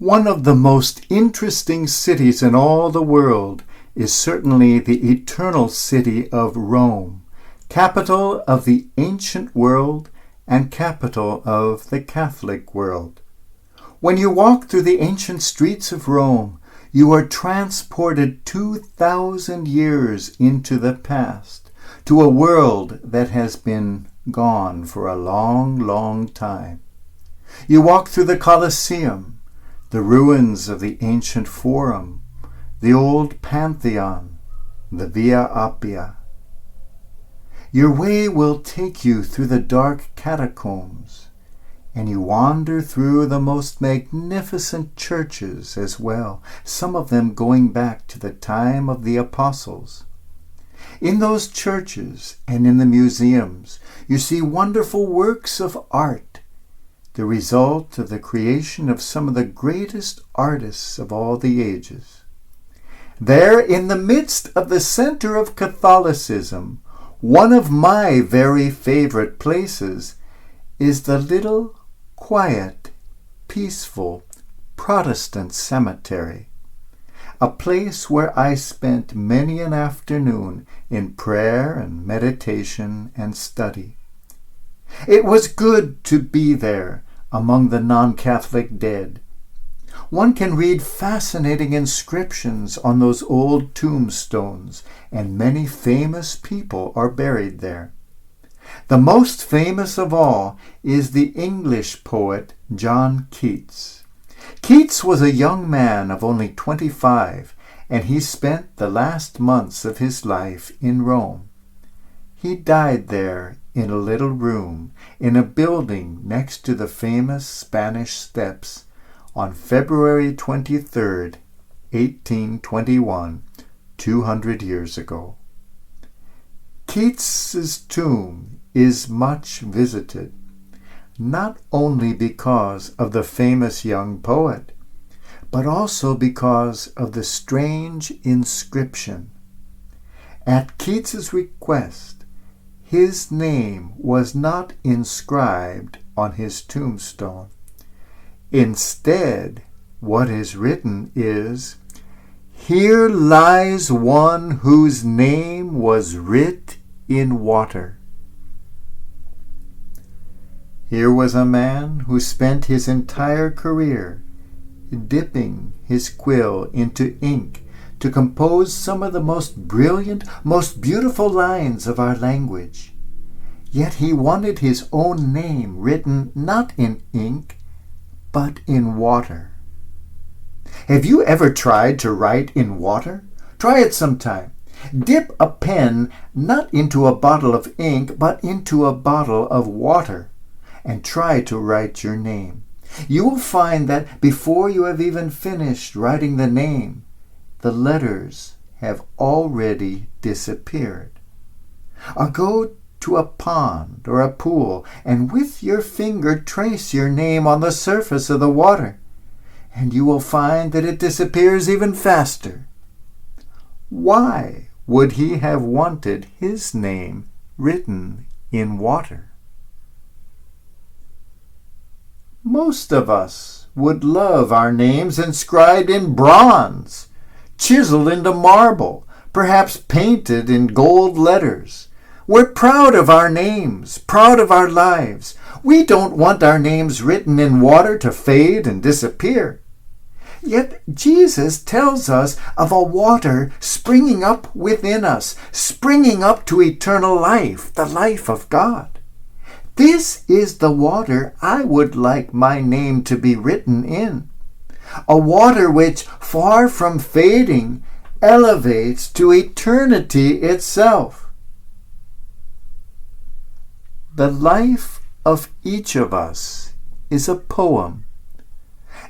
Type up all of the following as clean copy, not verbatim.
One of the most interesting cities in all the world is certainly the eternal city of Rome, capital of the ancient world and capital of the Catholic world. When you walk through the ancient streets of Rome, you are transported 2,000 years into the past, to a world that has been gone for a long, long time. You walk through the Colosseum, the ruins of the ancient Forum, the old Pantheon, the Via Appia. Your way will take you through the dark catacombs, and you wander through the most magnificent churches as well, some of them going back to the time of the apostles. In those churches and in the museums, you see wonderful works of art, the result of the creation of some of the greatest artists of all the ages. There, in the midst of the center of Catholicism, one of my very favorite places is the little, quiet, peaceful Protestant cemetery, a place where I spent many an afternoon in prayer and meditation and study. It was good to be there among the non-Catholic dead. One can read fascinating inscriptions on those old tombstones, and many famous people are buried there. The most famous of all is the English poet John Keats. Keats was a young man of only 25, and he spent the last months of his life in Rome. He died there in a little room in a building next to the famous Spanish Steps on February 23rd, 1821, 200 years ago. Keats's tomb is much visited, not only because of the famous young poet, but also because of the strange inscription. At Keats's request, his name was not inscribed on his tombstone. Instead, what is written is, "Here lies one whose name was writ in water." Here was a man who spent his entire career dipping his quill into ink to compose some of the most brilliant, most beautiful lines of our language. Yet he wanted his own name written not in ink, but in water. Have you ever tried to write in water? Try it sometime. Dip a pen not into a bottle of ink, but into a bottle of water, and try to write your name. You will find that before you have even finished writing the name, the letters have already disappeared. Or go to a pond or a pool, and with your finger trace your name on the surface of the water, and you will find that it disappears even faster. Why would he have wanted his name written in water? Most of us would love our names inscribed in bronze, chiseled into marble, perhaps painted in gold letters. We're proud of our names, proud of our lives. We don't want our names written in water to fade and disappear. Yet Jesus tells us of a water springing up within us, springing up to eternal life, the life of God. This is the water I would like my name to be written in. A water which, far from fading, elevates to eternity itself. The life of each of us is a poem,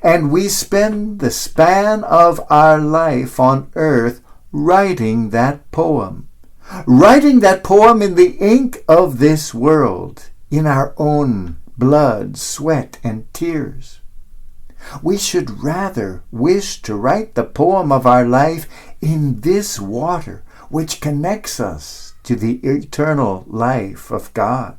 and we spend the span of our life on earth writing that poem in the ink of this world, in our own blood, sweat, and tears. We should rather wish to write the poem of our life in this water, which connects us to the eternal life of God.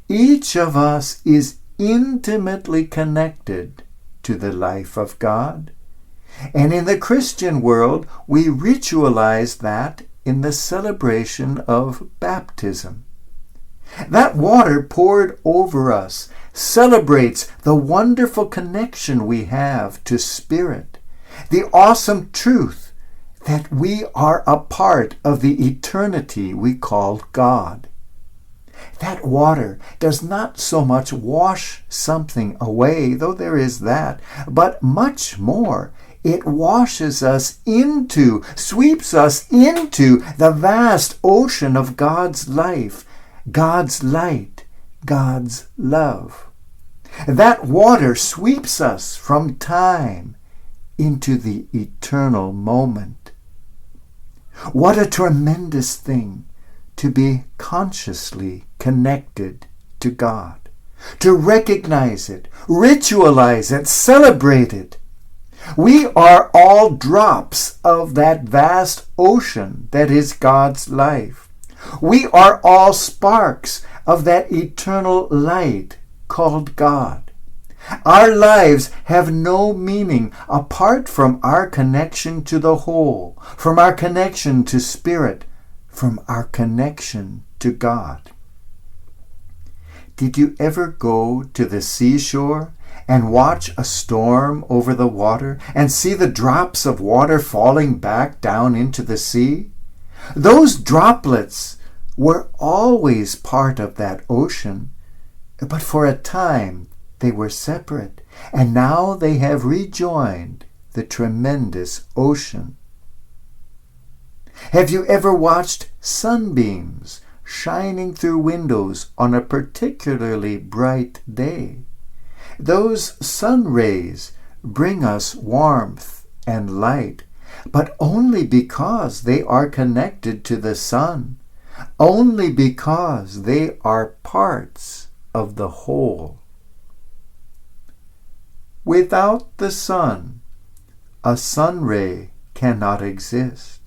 Each of us is intimately connected to the life of God. And in the Christian world, we ritualize that in the celebration of baptism. That water poured over us celebrates the wonderful connection we have to Spirit, the awesome truth that we are a part of the eternity we call God. That water does not so much wash something away, though there is that, but much more. It washes us into, sweeps us into the vast ocean of God's life, God's light, God's love. That water sweeps us from time into the eternal moment. What a tremendous thing to be consciously connected to God, to recognize it, ritualize it, celebrate it. We are all drops of that vast ocean that is God's life. We are all sparks of that eternal light called God. Our lives have no meaning apart from our connection to the whole, from our connection to Spirit, from our connection to God. Did you ever go to the seashore and watch a storm over the water and see the drops of water falling back down into the sea? Those droplets were always part of that ocean, but for a time they were separate, and now they have rejoined the tremendous ocean. Have you ever watched sunbeams shining through windows on a particularly bright day? Those sun rays bring us warmth and light, but only because they are connected to the sun, only because they are parts of the whole. Without the sun, a sun ray cannot exist.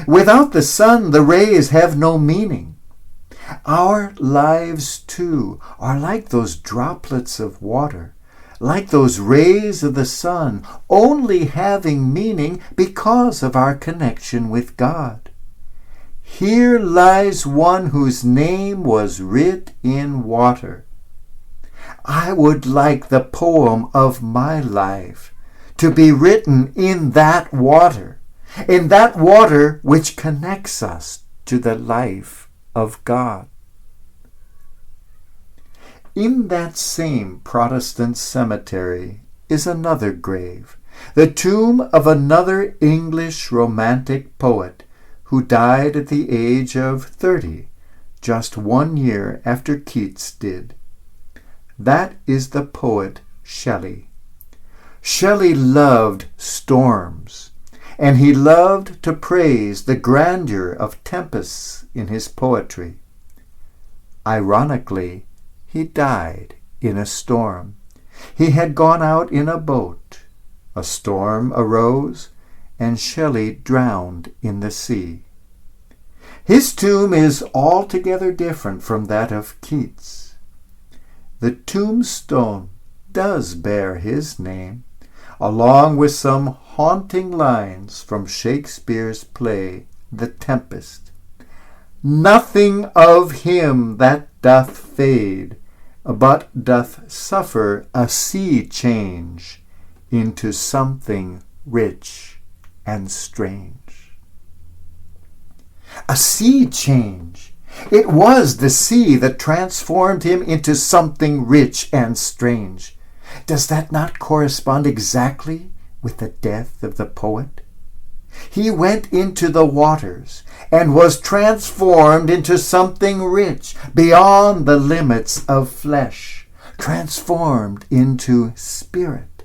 Without the sun, the rays have no meaning. Our lives, too, are like those droplets of water, like those rays of the sun, only having meaning because of our connection with God. Here lies one whose name was writ in water. I would like the poem of my life to be written in that water which connects us to the life of God. In that same Protestant cemetery is another grave, the tomb of another English romantic poet who died at the age of 30, just 1 year after Keats did. That is the poet Shelley. Shelley loved storms, and he loved to praise the grandeur of tempests in his poetry. Ironically, he died in a storm. He had gone out in a boat. A storm arose, and Shelley drowned in the sea. His tomb is altogether different from that of Keats. The tombstone does bear his name, along with some haunting lines from Shakespeare's play, The Tempest. Nothing of him that doth fade, but doth suffer a sea change into something rich and strange. A sea change! It was the sea that transformed him into something rich and strange. Does that not correspond exactly with the death of the poet? He went into the waters and was transformed into something rich beyond the limits of flesh, transformed into spirit.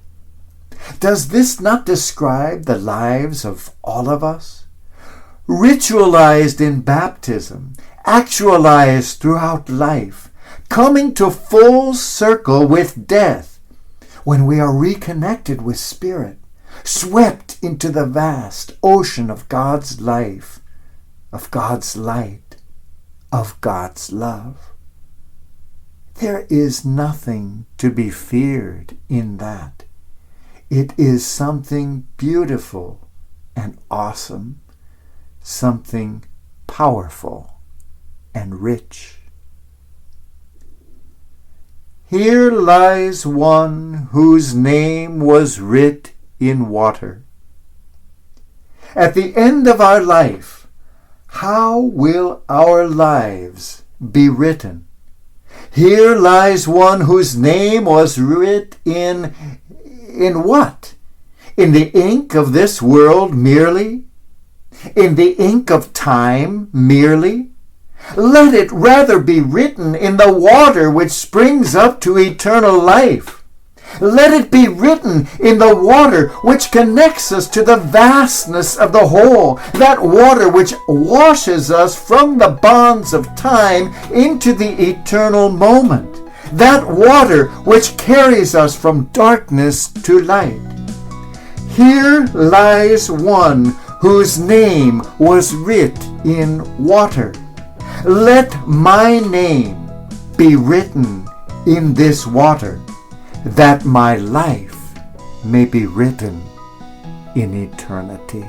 Does this not describe the lives of all of us? Ritualized in baptism, actualized throughout life, coming to full circle with death when we are reconnected with Spirit, swept into the vast ocean of God's life, of God's light, of God's love. There is nothing to be feared in that. It is something beautiful and awesome, something powerful and rich. Here lies one whose name was writ in water. At the end of our life, how will our lives be written? Here lies one whose name was writ in what? In the ink of this world merely? In the ink of time merely? Let it rather be written in the water which springs up to eternal life. Let it be written in the water which connects us to the vastness of the whole, that water which washes us from the bonds of time into the eternal moment, that water which carries us from darkness to light. Here lies one whose name was writ in water. Let my name be written in this water, that my life may be written in eternity.